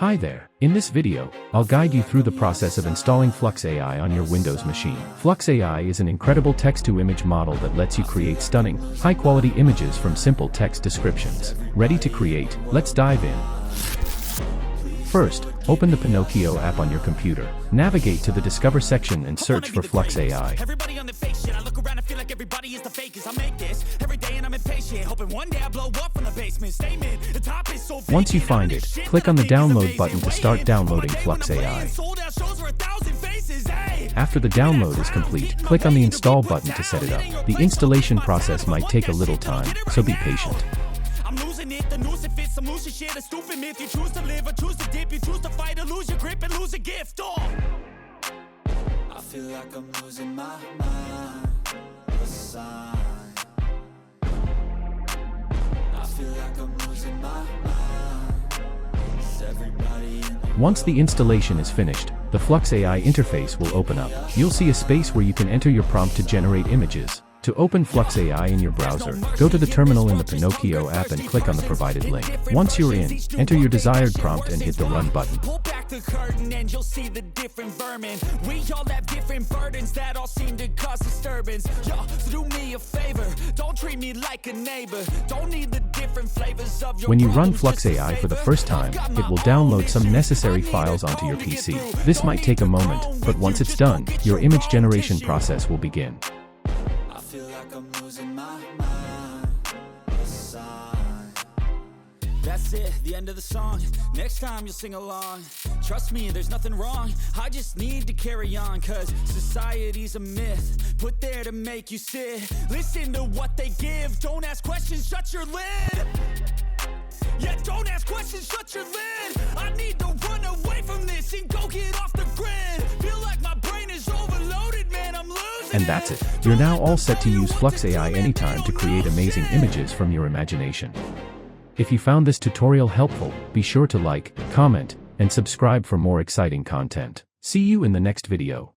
Hi there. In this video, I'll guide you through the process of installing Flux AI on your Windows machine. Flux AI is an incredible text-to-image model that lets you create stunning, high-quality images from simple text descriptions. Ready to create? Let's dive in. First, open the Pinokio app on your computer. Navigate to the Discover section and search for Flux AI. Once you find it, click on the download button to start downloading Flux AI. After the download is complete, click on the install button to set it up. The installation process might take a little time, so be patient. I'm losing it, the noose it fits, some losing shit, a stupid myth. You choose to live or choose to dip, you choose to fight or lose your grip and lose a gift. Oh, I feel like I'm losing my mind. A sign. I feel like I'm losing my mind. It's everybody in the Once the installation is finished, the Flux AI interface will open up. You'll see a space where you can enter your prompt to generate images. To open Flux AI in your browser, go to the terminal in the Pinokio app and click on the provided link. Once you're in, enter your desired prompt and hit the Run button. Pull back the curtain and you'll see the different vermin. We all have different burdens that all seem to cause disturbance. Yo, so do me a favor, don't treat me like a neighbor. Don't need the different flavors of your When you run Flux AI for the first time, it will download some necessary files onto your PC. This might take a moment, but once it's done, your image generation process will begin. I'm losing my mind. A sign. That's it, the end of the song. Next time you'll sing along. Trust me, there's nothing wrong. I just need to carry on, cause society's a myth put there to make you sit. Listen to what they give. Don't ask questions, shut your lid. Yeah, don't ask questions, shut your lid. I need to run away from this and go get off the grid. Feel like my brain is overloaded, man, I'm losing. And that's it. You're now all set to use Flux AI anytime to create amazing images from your imagination. If you found this tutorial helpful, be sure to like, comment, and subscribe for more exciting content. See you in the next video.